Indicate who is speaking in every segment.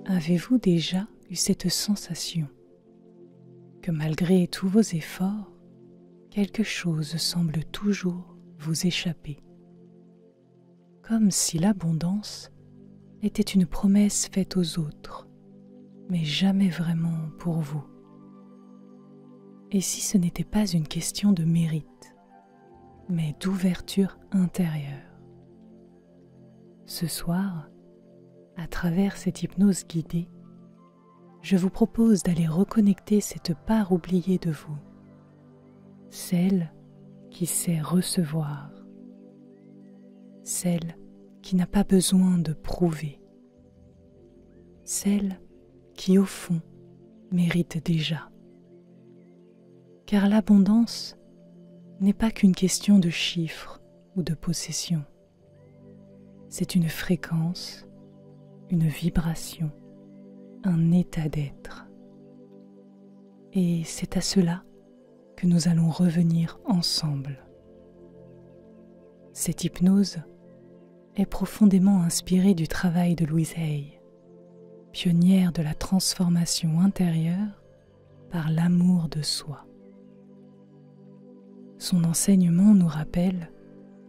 Speaker 1: Avez-vous déjà eu cette sensation que malgré tous vos efforts, quelque chose semble toujours vous échapper, comme si l'abondance était une promesse faite aux autres, mais jamais vraiment pour vous? Et si ce n'était pas une question de mérite, mais d'ouverture intérieure? Ce soir, à travers cette hypnose guidée, je vous propose d'aller reconnecter cette part oubliée de vous, celle qui sait recevoir, celle qui n'a pas besoin de prouver, celle qui au fond mérite déjà. Car l'abondance n'est pas qu'une question de chiffres ou de possession. C'est une fréquence, une vibration, un état d'être. Et c'est à cela que nous allons revenir ensemble. Cette hypnose est profondément inspirée du travail de Louise Hay, pionnière de la transformation intérieure par l'amour de soi. Son enseignement nous rappelle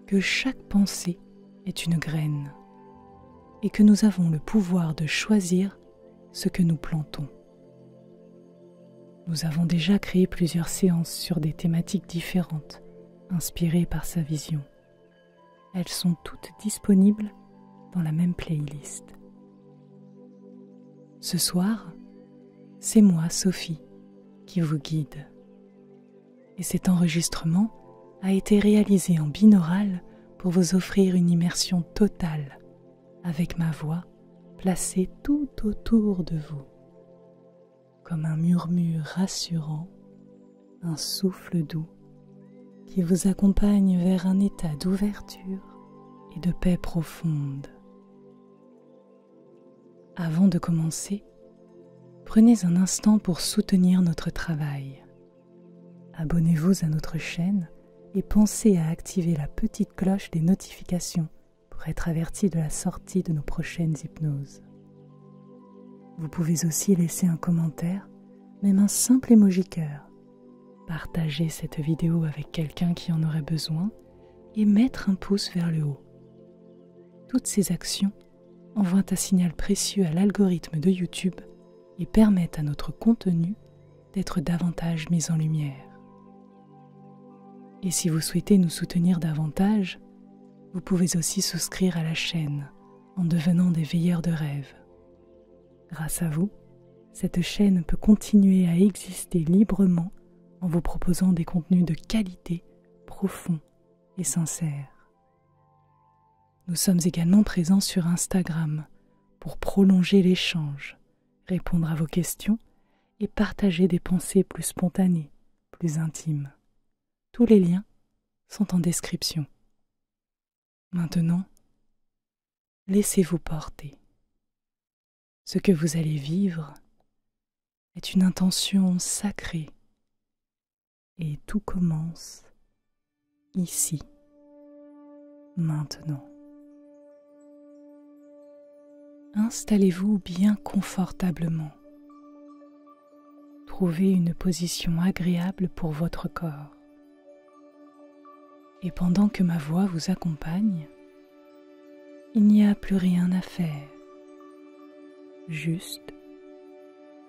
Speaker 1: que chaque pensée est une graine et que nous avons le pouvoir de choisir ce que nous plantons. Nous avons déjà créé plusieurs séances sur des thématiques différentes, inspirées par sa vision. Elles sont toutes disponibles dans la même playlist. Ce soir, c'est moi, Sophie, qui vous guide. Et cet enregistrement a été réalisé en binaural pour vous offrir une immersion totale avec ma voix placée tout autour de vous, comme un murmure rassurant, un souffle doux qui vous accompagne vers un état d'ouverture et de paix profonde. Avant de commencer, prenez un instant pour soutenir notre travail. Abonnez-vous à notre chaîne et pensez à activer la petite cloche des notifications pour être averti de la sortie de nos prochaines hypnoses. Vous pouvez aussi laisser un commentaire, même un simple emoji cœur, partager cette vidéo avec quelqu'un qui en aurait besoin et mettre un pouce vers le haut. Toutes ces actions envoient un signal précieux à l'algorithme de YouTube et permettent à notre contenu d'être davantage mis en lumière. Et si vous souhaitez nous soutenir davantage, vous pouvez aussi souscrire à la chaîne en devenant des veilleurs de rêves. Grâce à vous, cette chaîne peut continuer à exister librement en vous proposant des contenus de qualité, profonds et sincères. Nous sommes également présents sur Instagram pour prolonger l'échange, répondre à vos questions et partager des pensées plus spontanées, plus intimes. Tous les liens sont en description. Maintenant, laissez-vous porter. Ce que vous allez vivre est une intention sacrée et tout commence ici, maintenant. Installez-vous bien confortablement. Trouvez une position agréable pour votre corps. Et pendant que ma voix vous accompagne, il n'y a plus rien à faire. Juste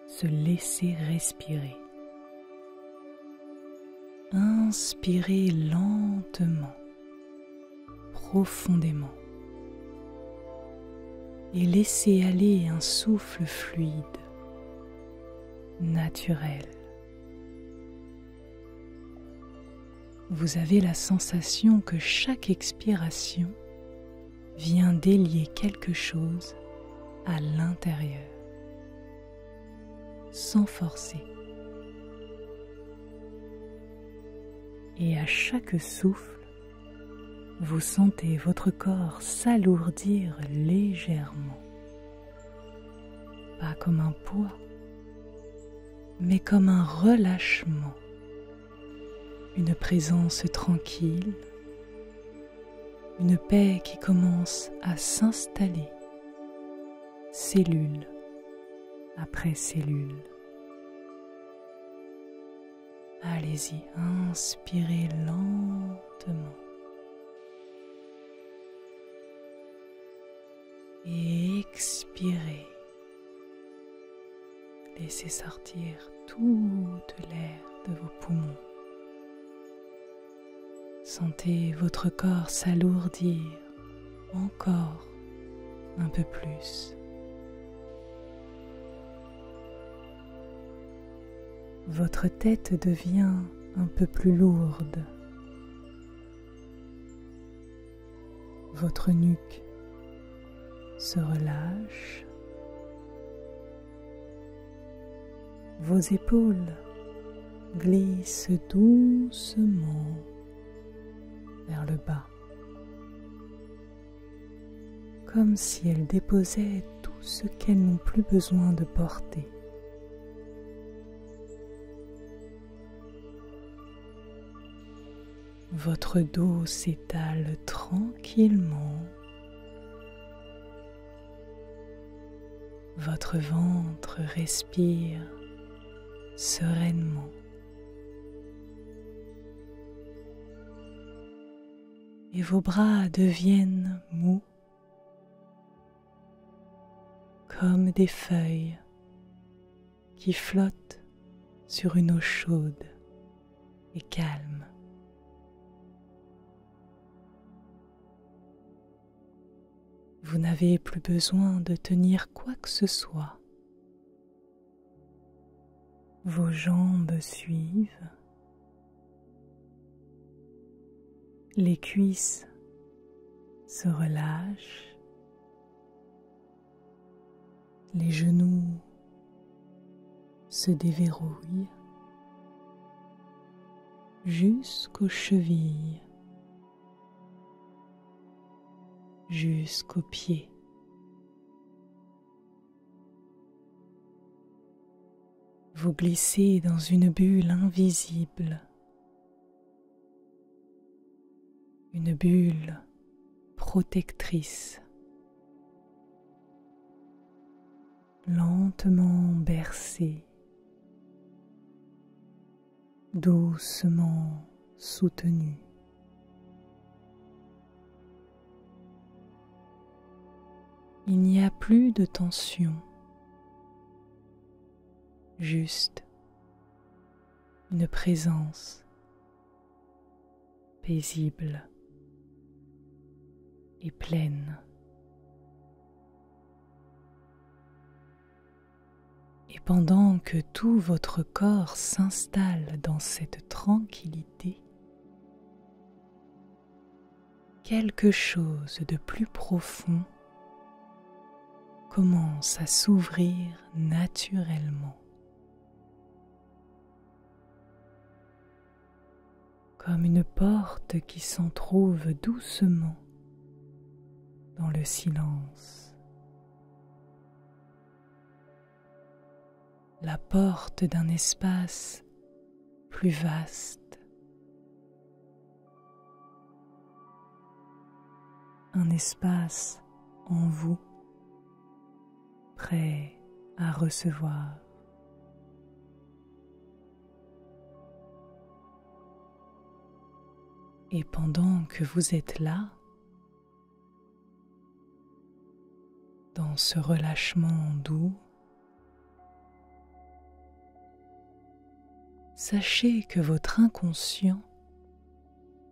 Speaker 1: se laisser respirer. Inspirez lentement, profondément. Et laissez aller un souffle fluide, naturel. Vous avez la sensation que chaque expiration vient délier quelque chose à l'intérieur, sans forcer. Et à chaque souffle, vous sentez votre corps s'alourdir légèrement, pas comme un poids, mais comme un relâchement, une présence tranquille, une paix qui commence à s'installer, cellule après cellule. Allez-y, inspirez lentement et expirez. Laissez sortir tout l'air de vos poumons. Sentez votre corps s'alourdir encore un peu plus. Votre tête devient un peu plus lourde. Votre nuque se relâche. Vos épaules glissent doucement vers le bas, comme si elles déposaient tout ce qu'elles n'ont plus besoin de porter. Votre dos s'étale tranquillement. Votre ventre respire sereinement. Et vos bras deviennent mous comme des feuilles qui flottent sur une eau chaude et calme. Vous n'avez plus besoin de tenir quoi que ce soit. Vos jambes suivent. Les cuisses se relâchent. Les genoux se déverrouillent jusqu'aux chevilles, jusqu'aux pieds. Vous glissez dans une bulle invisible, une bulle protectrice, lentement bercée, doucement soutenue. Il n'y a plus de tension, juste une présence paisible et pleine. Et pendant que tout votre corps s'installe dans cette tranquillité, quelque chose de plus profond commence à s'ouvrir naturellement, comme une porte qui s'entr'ouvre doucement dans le silence. La porte d'un espace plus vaste, un espace en vous, prêt à recevoir. Et pendant que vous êtes là, dans ce relâchement doux, sachez que votre inconscient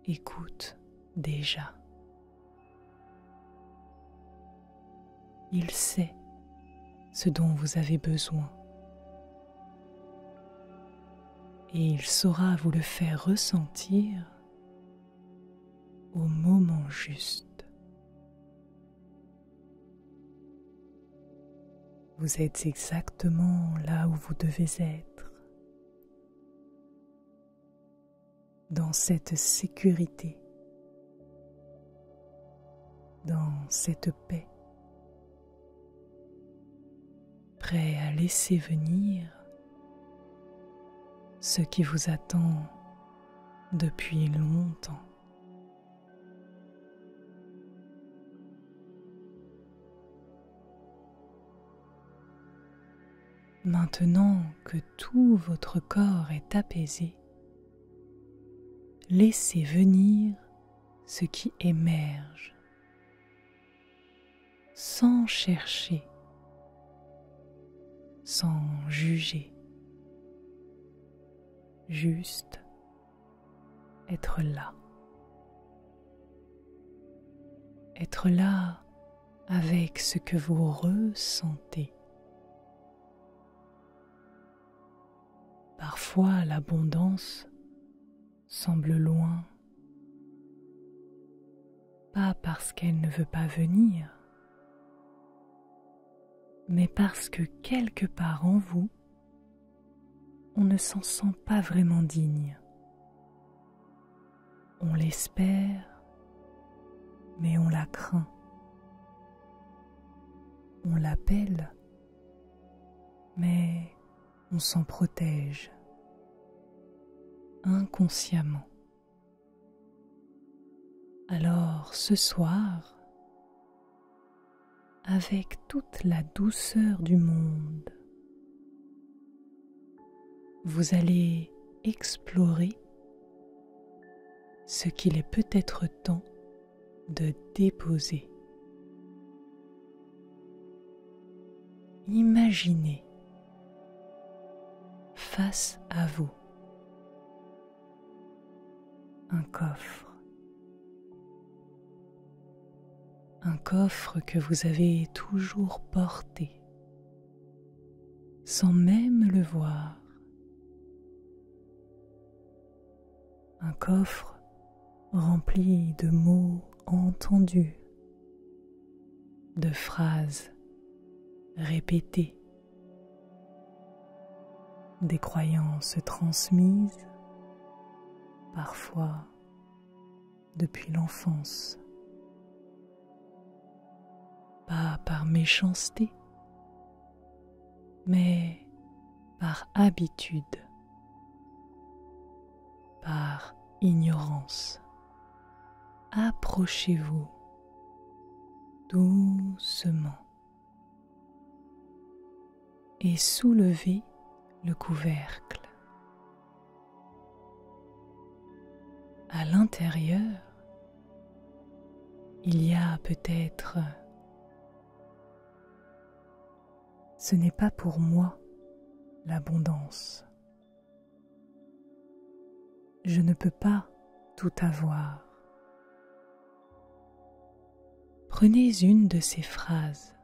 Speaker 1: écoute déjà. Il sait ce dont vous avez besoin et il saura vous le faire ressentir au moment juste. Vous êtes exactement là où vous devez être, dans cette sécurité, dans cette paix, prêt à laisser venir ce qui vous attend depuis longtemps. Maintenant que tout votre corps est apaisé, laissez venir ce qui émerge, sans chercher, sans juger, juste être là. Être là avec ce que vous ressentez. Parfois, l'abondance semble loin, pas parce qu'elle ne veut pas venir, mais parce que quelque part en vous, on ne s'en sent pas vraiment digne. On l'espère, mais on la craint. On l'appelle, mais on s'en protège inconsciemment. Alors ce soir, avec toute la douceur du monde, vous allez explorer ce qu'il est peut-être temps de déposer. Imaginez face à vous un coffre que vous avez toujours porté sans même le voir, un coffre rempli de mots entendus, de phrases répétées, des croyances transmises, parfois depuis l'enfance, pas par méchanceté, mais par habitude, par ignorance. Approchez-vous doucement et soulevez le couvercle. À l'intérieur, il y a peut-être « Ce n'est pas pour moi l'abondance. Je ne peux pas tout avoir. » Prenez une de ces phrases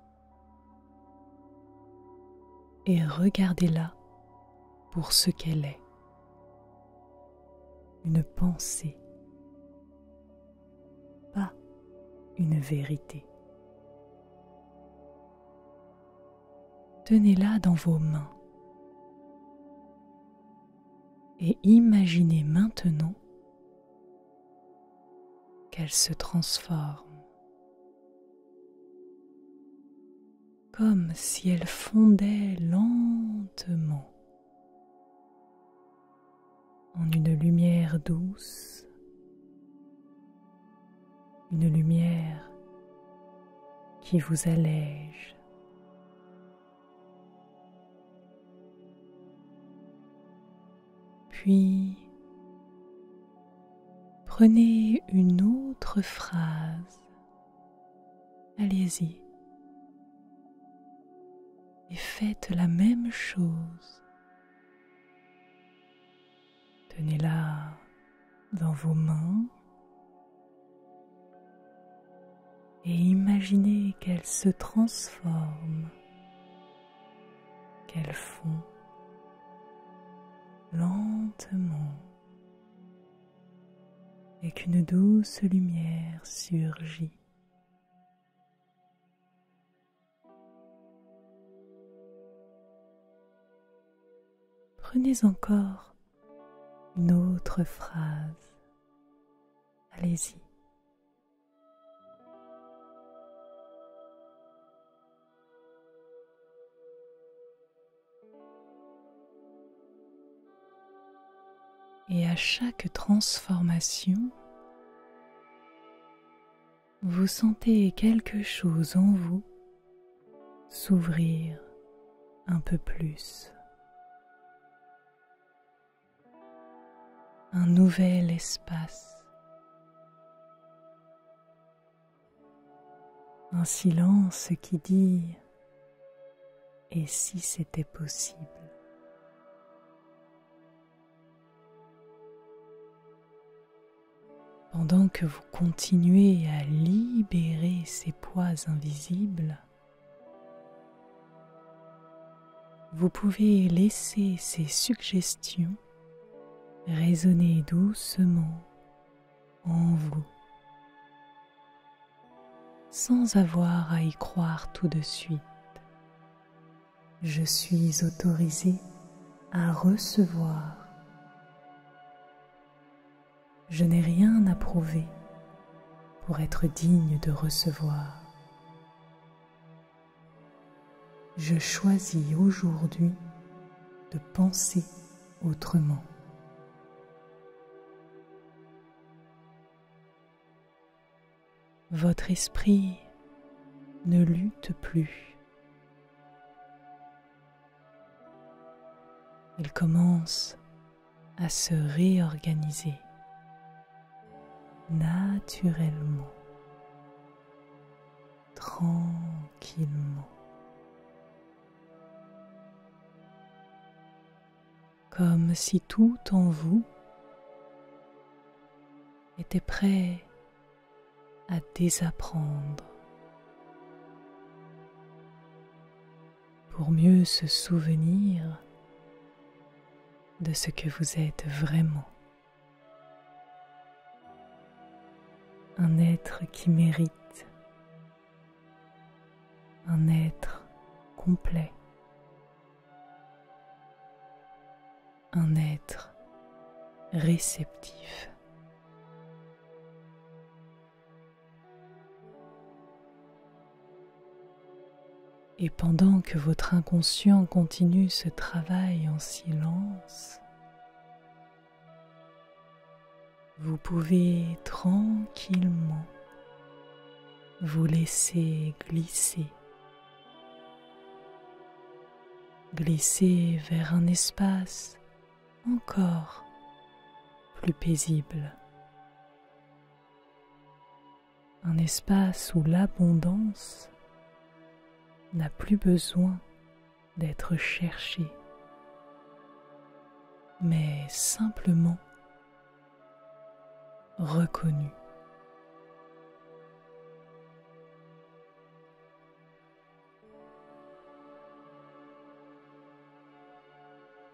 Speaker 1: et regardez-la pour ce qu'elle est. Une pensée, pas une vérité. Tenez-la dans vos mains et imaginez maintenant qu'elle se transforme, comme si elle fondait lentement en une lumière douce, une lumière qui vous allège. Puis, prenez une autre phrase, allez-y, et faites la même chose. Tenez-la dans vos mains et imaginez qu'elle se transforme, qu'elle fond lentement et qu'une douce lumière surgit. Prenez encore une autre phrase. Allez-y. Et à chaque transformation, vous sentez quelque chose en vous s'ouvrir un peu plus. Un nouvel espace. Un silence qui dit « Et si c'était possible ?» Pendant que vous continuez à libérer ces poids invisibles, vous pouvez laisser ces suggestions résonner doucement en vous, sans avoir à y croire tout de suite. Je suis autorisé à recevoir. Je n'ai rien à prouver pour être digne de recevoir. Je choisis aujourd'hui de penser autrement. Votre esprit ne lutte plus. Il commence à se réorganiser naturellement, tranquillement, comme si tout en vous était prêt à désapprendre pour mieux se souvenir de ce que vous êtes vraiment. Un être qui mérite, un être complet, un être réceptif. Et pendant que votre inconscient continue ce travail en silence, vous pouvez tranquillement vous laisser glisser vers un espace encore plus paisible, un espace où l'abondance n'a plus besoin d'être cherchée, mais simplement reconnue.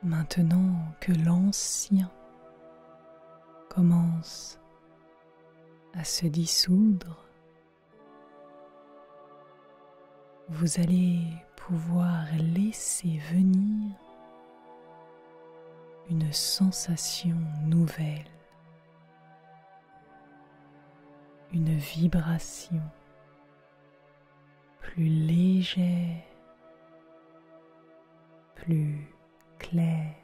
Speaker 1: Maintenant que l'ancien commence à se dissoudre, vous allez pouvoir laisser venir une sensation nouvelle, une vibration plus légère, plus claire,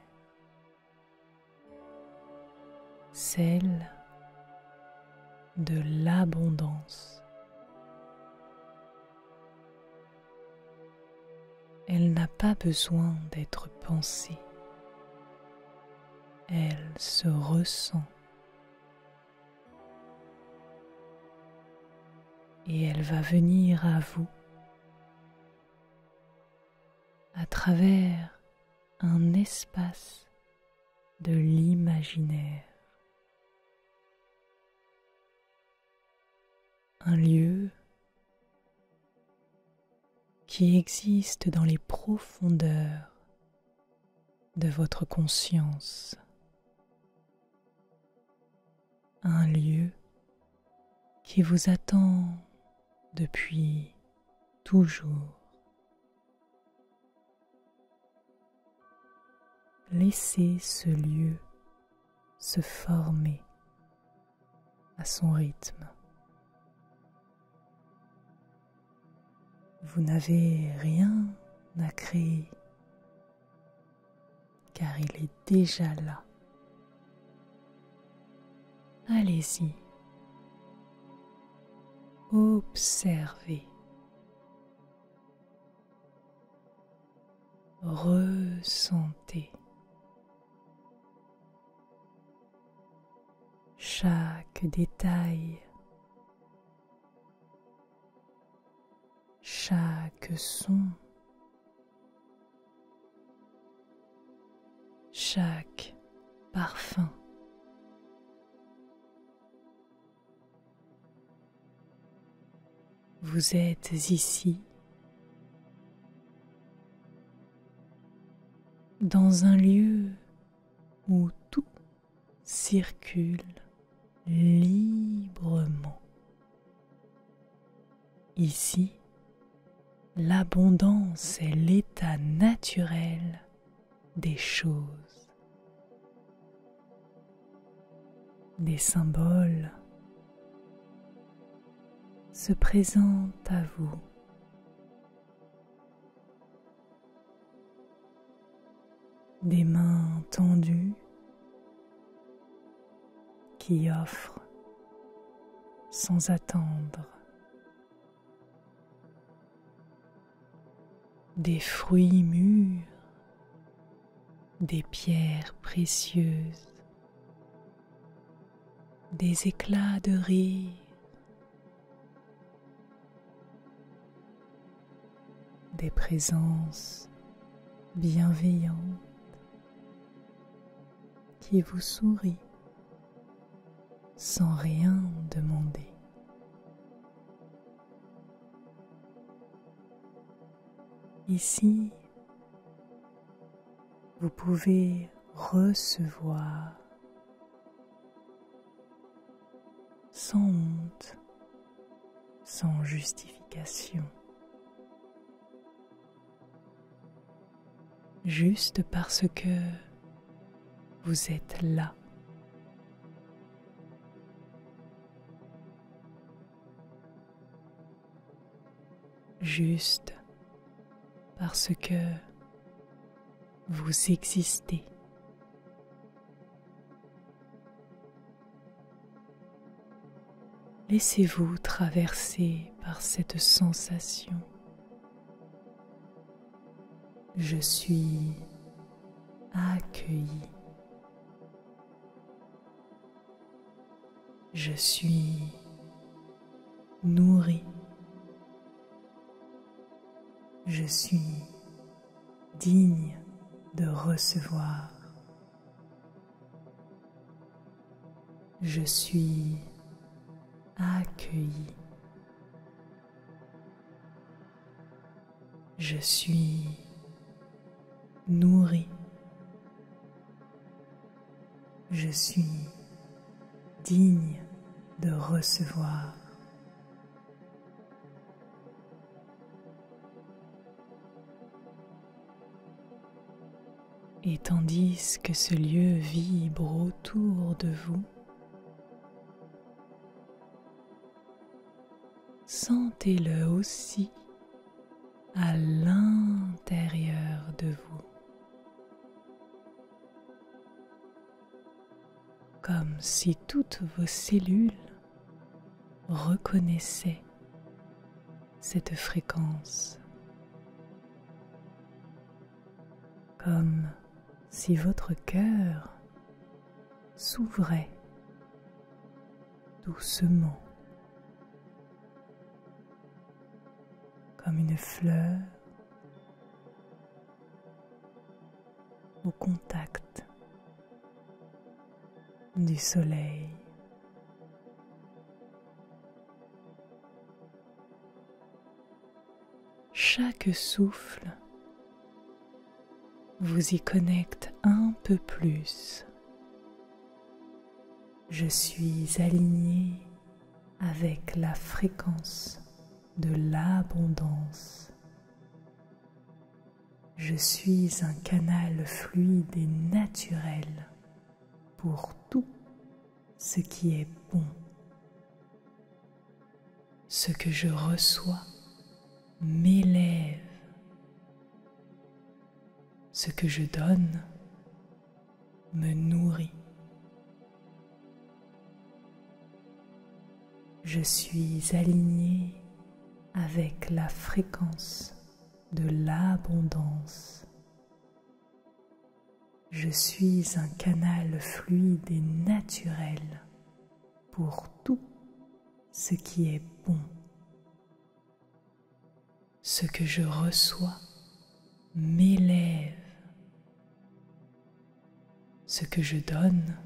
Speaker 1: celle de l'abondance. Elle n'a pas besoin d'être pensée, elle se ressent et elle va venir à vous à travers un espace de l'imaginaire, un lieu qui existe dans les profondeurs de votre conscience, un lieu qui vous attend depuis toujours. Laissez ce lieu se former à son rythme. Vous n'avez rien à créer, car il est déjà là. Allez-y, observez. ressentez chaque détail, chaque son, chaque parfum. Vous êtes ici, dans un lieu où tout circule librement. Ici, l'abondance est l'état naturel des choses. Des symboles se présentent à vous. Des mains tendues qui offrent sans attendre. Des fruits mûrs, des pierres précieuses, des éclats de rire, des présences bienveillantes qui vous sourient sans rien demander. Ici, vous pouvez recevoir sans honte, sans justification, juste parce que vous êtes là. Juste parce que vous existez. Laissez-vous traverser par cette sensation. Je suis accueilli. Je suis nourri. Je suis digne de recevoir. Je suis accueilli. Je suis nourri. Je suis digne de recevoir. Et tandis que ce lieu vibre autour de vous, sentez-le aussi à l'intérieur de vous, comme si toutes vos cellules reconnaissaient cette fréquence, comme si votre cœur s'ouvrait doucement, comme une fleur au contact du soleil. Chaque souffle vous y connecte un peu plus. Je suis aligné avec la fréquence de l'abondance. Je suis un canal fluide et naturel pour tout ce qui est bon. Ce que je reçois m'élève. Ce que je donne me nourrit. Je suis aligné avec la fréquence de l'abondance. Je suis un canal fluide et naturel pour tout ce qui est bon. Ce que je reçois m'élève. Ce que je donne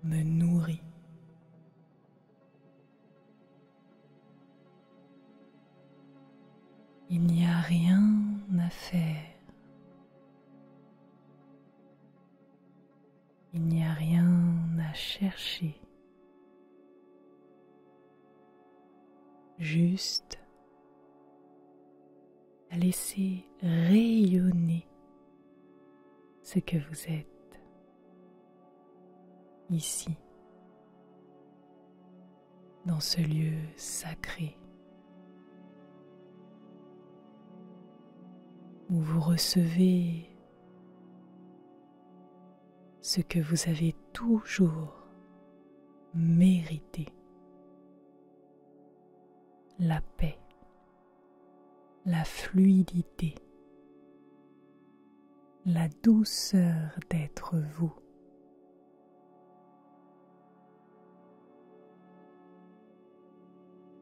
Speaker 1: me nourrit. Il n'y a rien à faire. Il n'y a rien à chercher. Juste à laisser rayonner ce que vous êtes ici, dans ce lieu sacré où vous recevez ce que vous avez toujours mérité: la paix, la fluidité, la douceur d'être vous.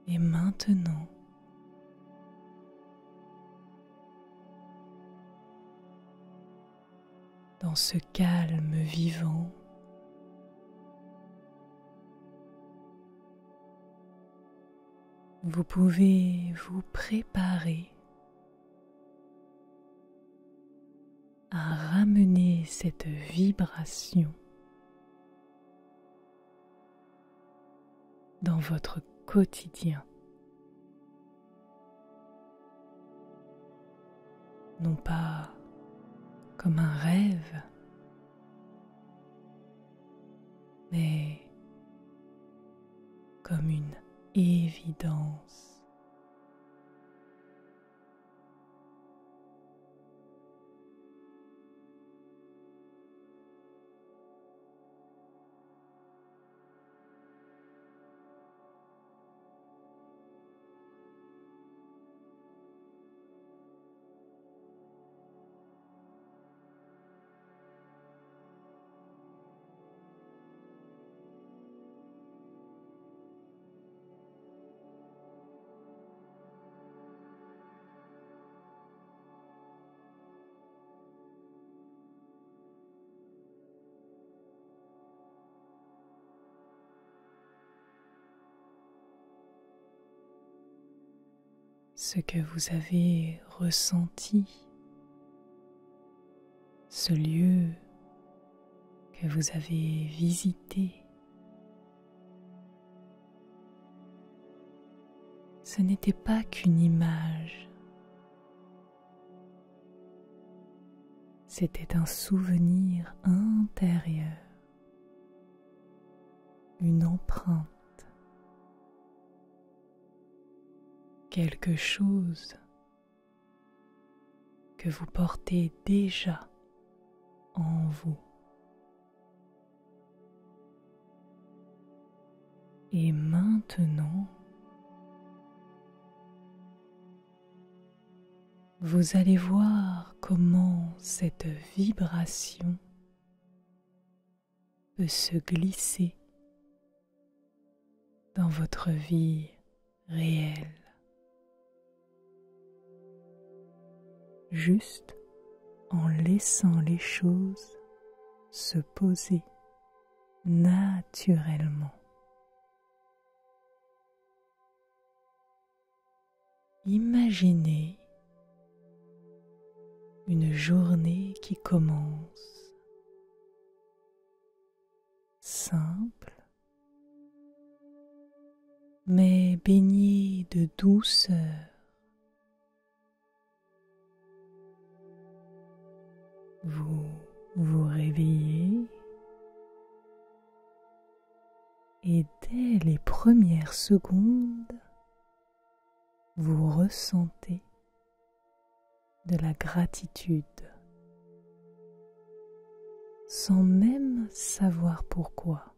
Speaker 1: Et maintenant, dans ce calme vivant, vous pouvez vous préparer à ramener cette vibration dans votre quotidien. Non pas comme un rêve, mais comme une évidence. Ce que vous avez ressenti, ce lieu que vous avez visité, ce n'était pas qu'une image, c'était un souvenir intérieur, une empreinte, quelque chose que vous portez déjà en vous. Et maintenant, vous allez voir comment cette vibration peut se glisser dans votre vie réelle. Juste en laissant les choses se poser naturellement. Imaginez une journée qui commence, simple, mais baignée de douceur. Vous vous réveillez et dès les premières secondes, vous ressentez de la gratitude sans même savoir pourquoi.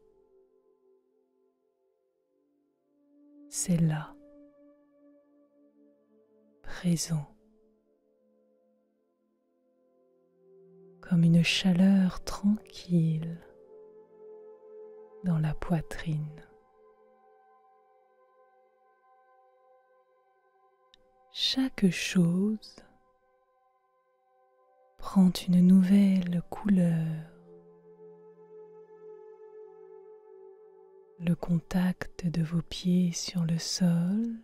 Speaker 1: C'est là, présent, comme une chaleur tranquille dans la poitrine. Chaque chose prend une nouvelle couleur. Le contact de vos pieds sur le sol,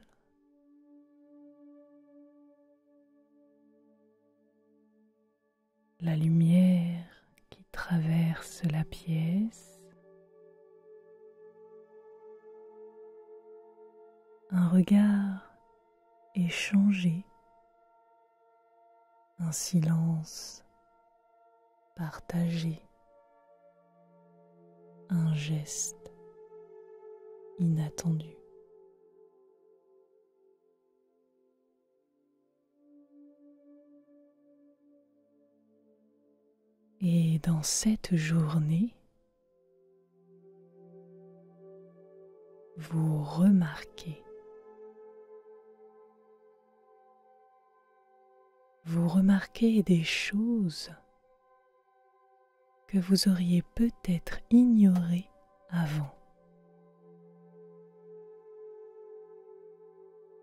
Speaker 1: la lumière qui traverse la pièce, un regard échangé, un silence partagé, un geste inattendu. Et dans cette journée, vous remarquez des choses que vous auriez peut-être ignorées avant.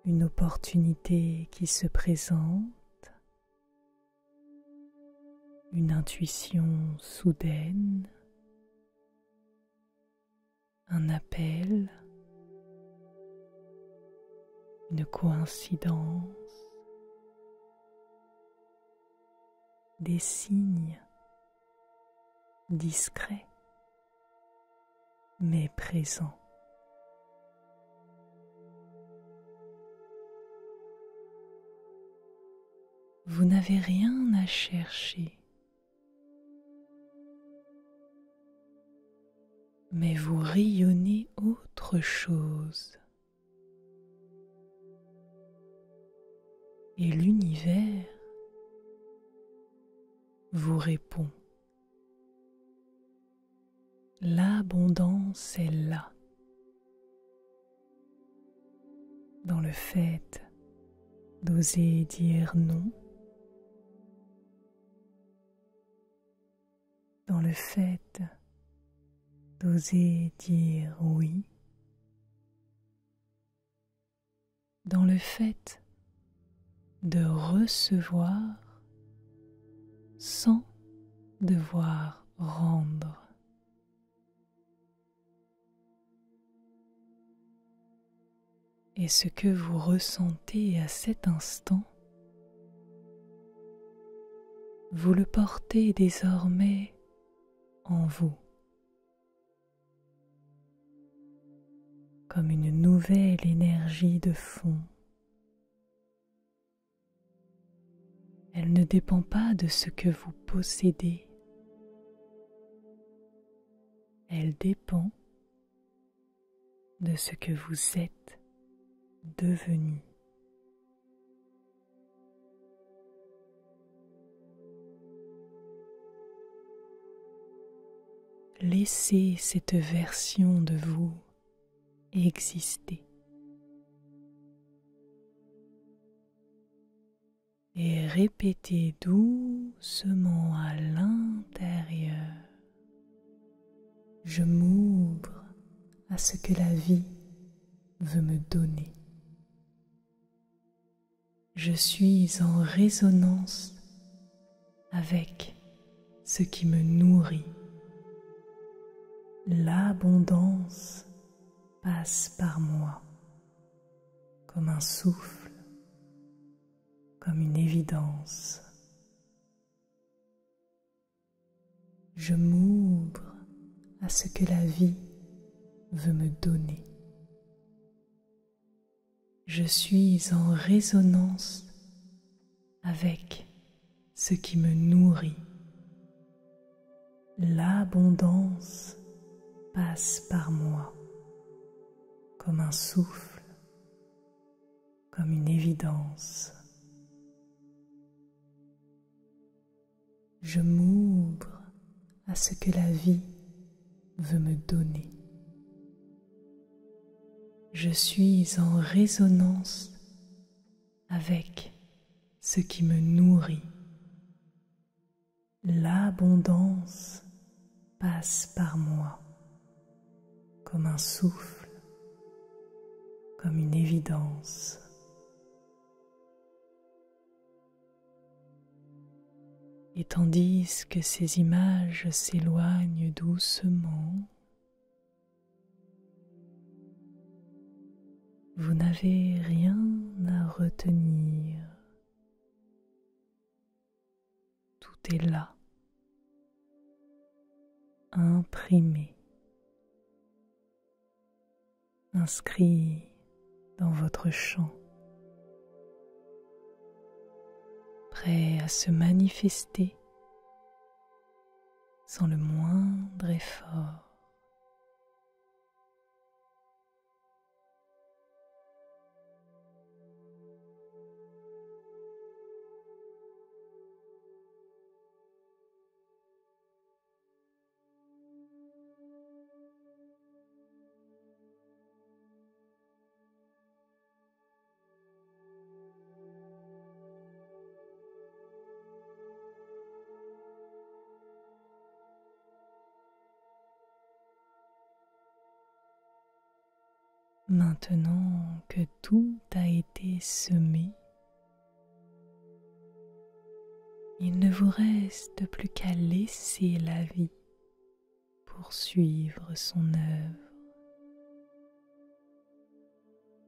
Speaker 1: Une opportunité qui se présente, une intuition soudaine, un appel, une coïncidence, des signes discrets mais présents. Vous n'avez rien à chercher, mais vous rayonnez autre chose. Et l'univers vous répond. L'abondance est là, dans le fait d'oser dire non, dans le fait d'oser dire oui, dans le fait de recevoir sans devoir rendre. Et ce que vous ressentez à cet instant, vous le portez désormais en vous, comme une nouvelle énergie de fond. Elle ne dépend pas de ce que vous possédez, elle dépend de ce que vous êtes devenu. Laissez cette version de vous exister et répétez doucement à l'intérieur: je m'ouvre à ce que la vie veut me donner. Je suis en résonance avec ce qui me nourrit. L'abondance passe par moi comme un souffle, comme une évidence. Je m'ouvre à ce que la vie veut me donner. Je suis en résonance avec ce qui me nourrit. L'abondance passe par moi comme un souffle, comme une évidence. Je m'ouvre à ce que la vie veut me donner. Je suis en résonance avec ce qui me nourrit. l'abondance passe par moi comme un souffle, comme une évidence. Et tandis que ces images s'éloignent doucement, vous n'avez rien à retenir. Tout est là, imprimé, inscrit dans votre champ, prêt à se manifester sans le moindre effort. Maintenant que tout a été semé, il ne vous reste plus qu'à laisser la vie poursuivre son œuvre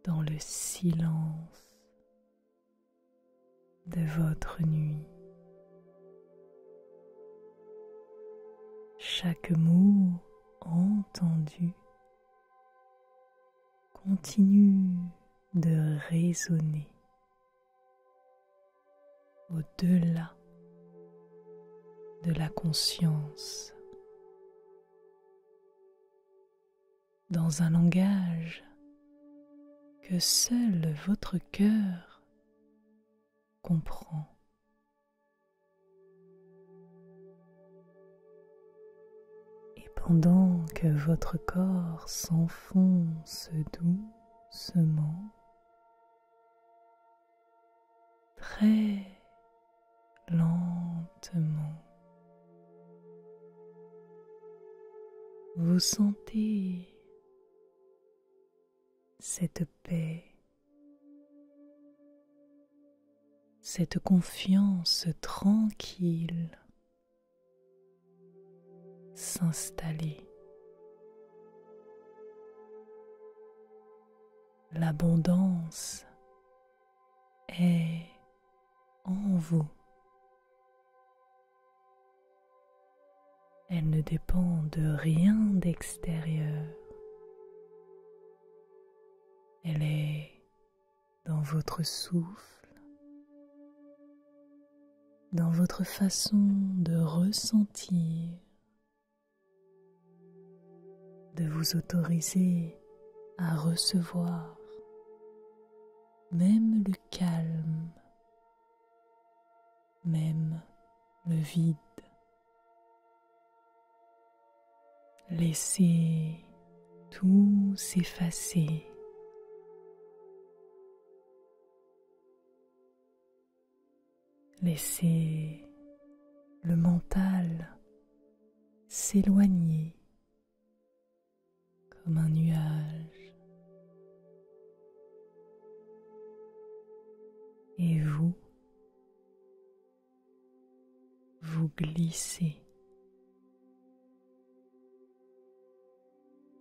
Speaker 1: dans le silence de votre nuit. Chaque mot entendu continue de résonner au-delà de la conscience, dans un langage que seul votre cœur comprend. Pendant que votre corps s'enfonce doucement, très lentement, vous sentez cette paix, cette confiance tranquille s'installer. L'abondance est en vous. Elle ne dépend de rien d'extérieur. Elle est dans votre souffle, dans votre façon de ressentir, de vous autoriser à recevoir même le calme, même le vide. Laissez tout s'effacer. Laissez le mental s'éloigner comme un nuage. Et vous glissez.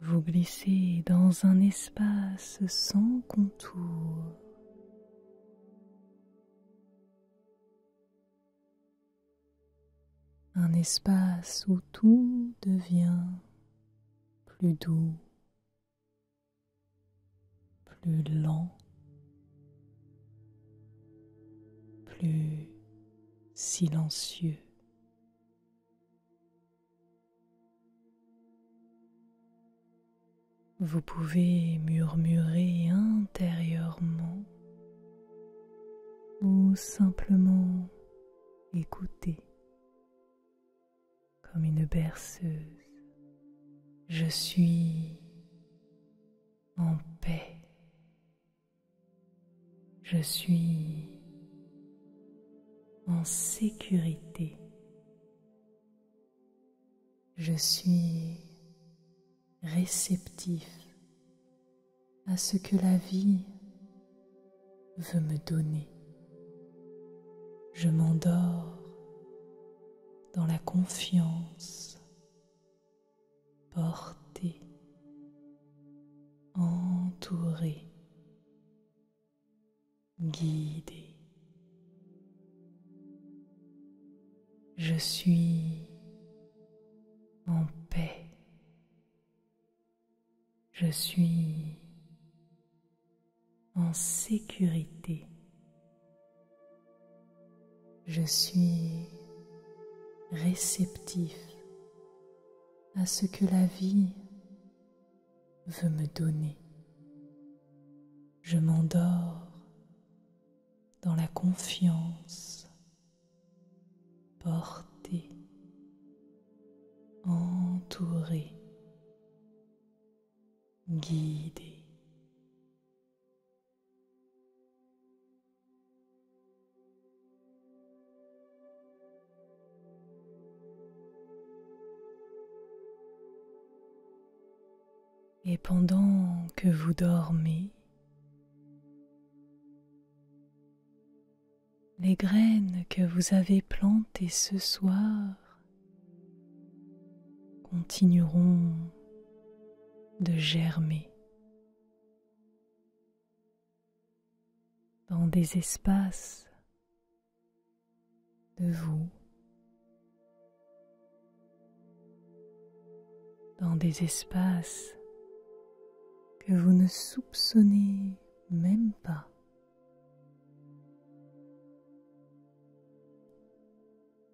Speaker 1: Vous glissez dans un espace sans contour. Un espace où tout devient plus doux, plus lent, plus silencieux. Vous pouvez murmurer intérieurement ou simplement écouter comme une berceuse. Je suis en paix. Je suis en sécurité. Je suis réceptif à ce que la vie veut me donner. Je m'endors dans la confiance, porté, entouré, guidé. Je suis en paix. Je suis en sécurité. Je suis réceptif à ce que la vie veut me donner. Je m'endors dans la confiance, porté, entouré, guidé. Et pendant que vous dormez, les graines que vous avez plantées ce soir continueront de germer dans des espaces de vous, dans des espaces que vous ne soupçonnez même pas.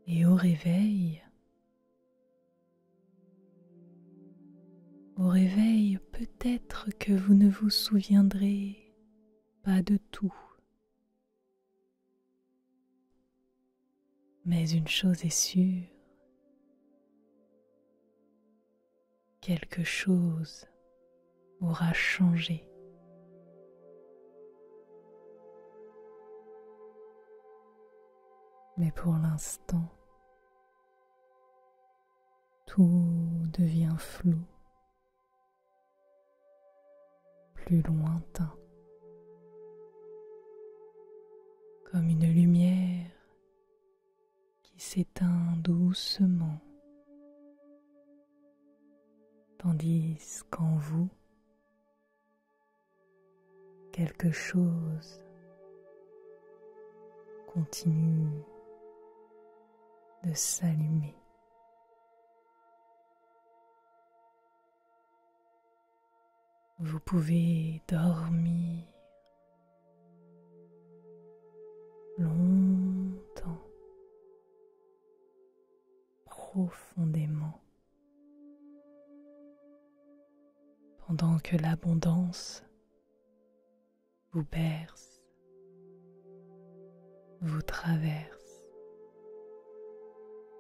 Speaker 1: Et au réveil, peut-être que vous ne vous souviendrez pas de tout. Mais une chose est sûre, quelque chose aura changé. Mais pour l'instant, tout devient flou, plus lointain, comme une lumière qui s'éteint doucement, tandis qu'en vous, quelque chose continue de s'allumer. Vous pouvez dormir longtemps, profondément, pendant que l'abondance vous berce, vous traverse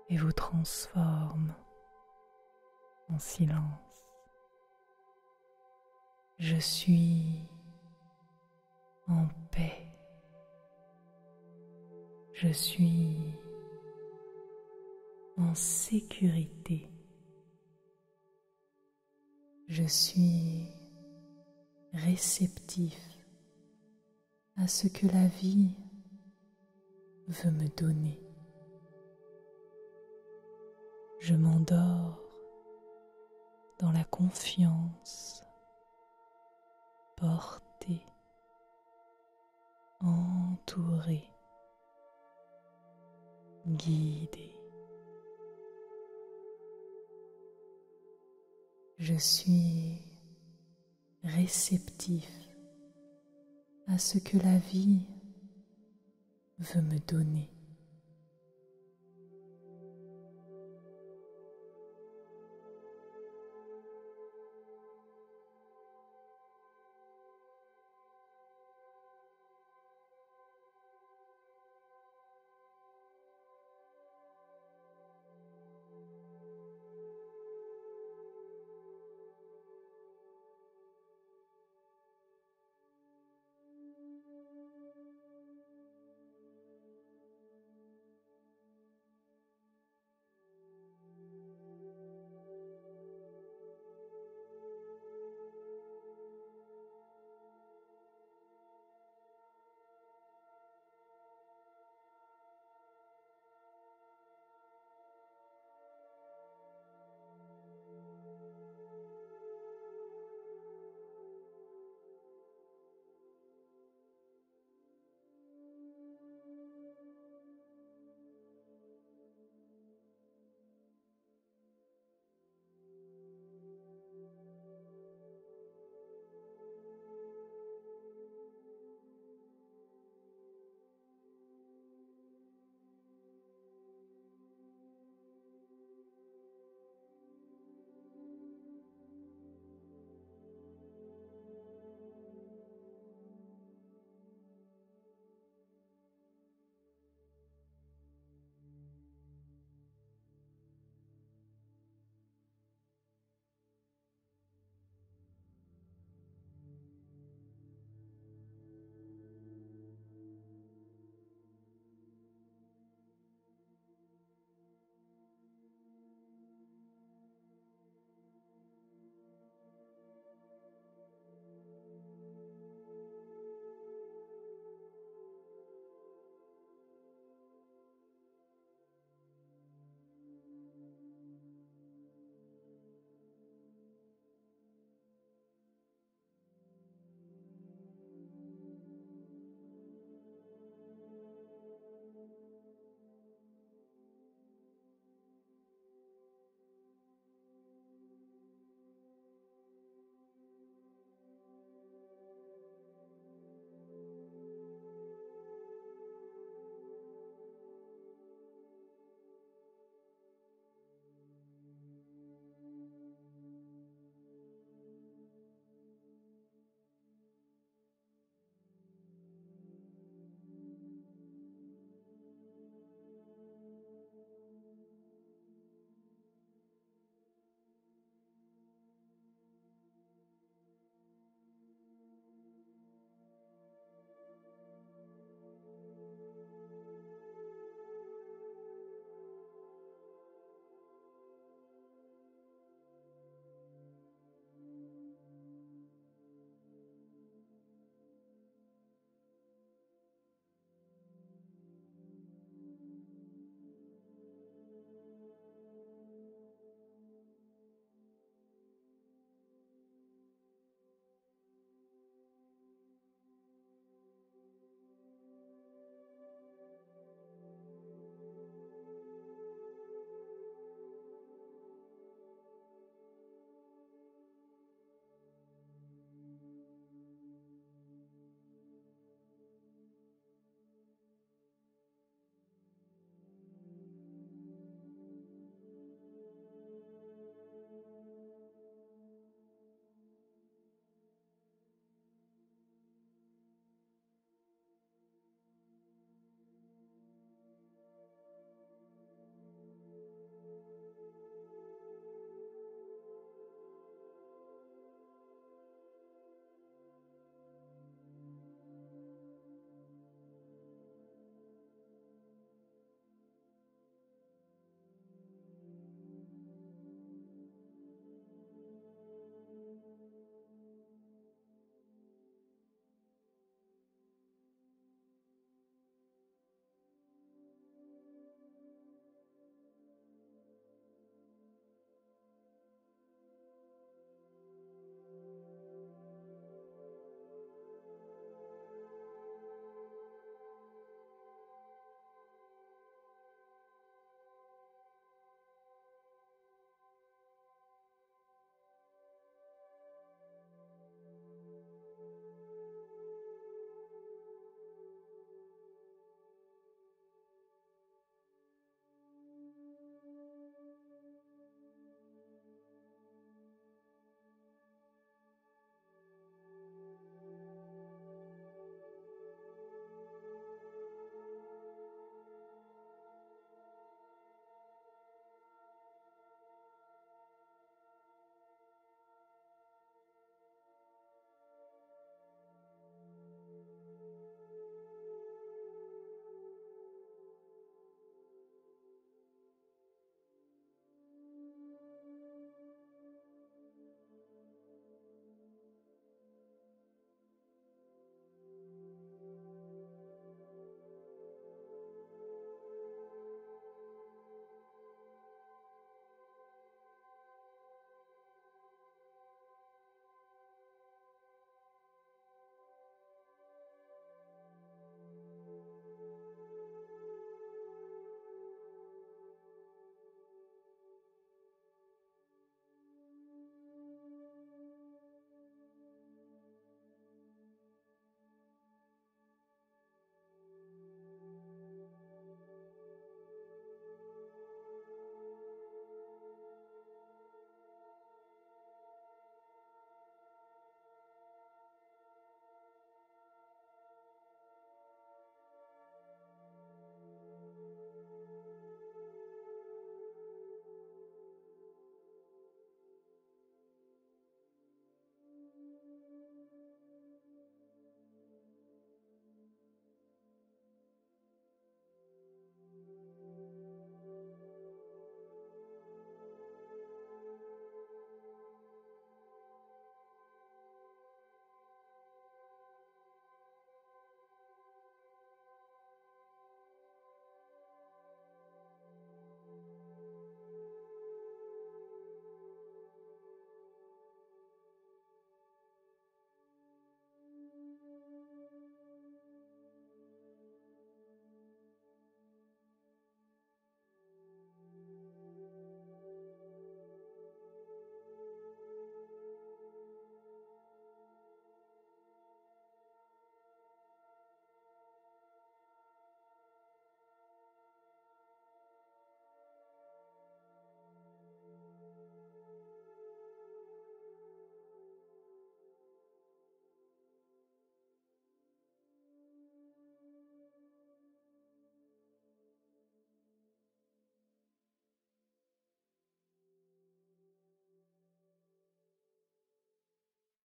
Speaker 1: et vous transforme en silence. Je suis en paix. Je suis en sécurité. Je suis réceptif à ce que la vie veut me donner. Je m'endors dans la confiance, porté, entouré, guidé. Je suis réceptif à ce que la vie veut me donner.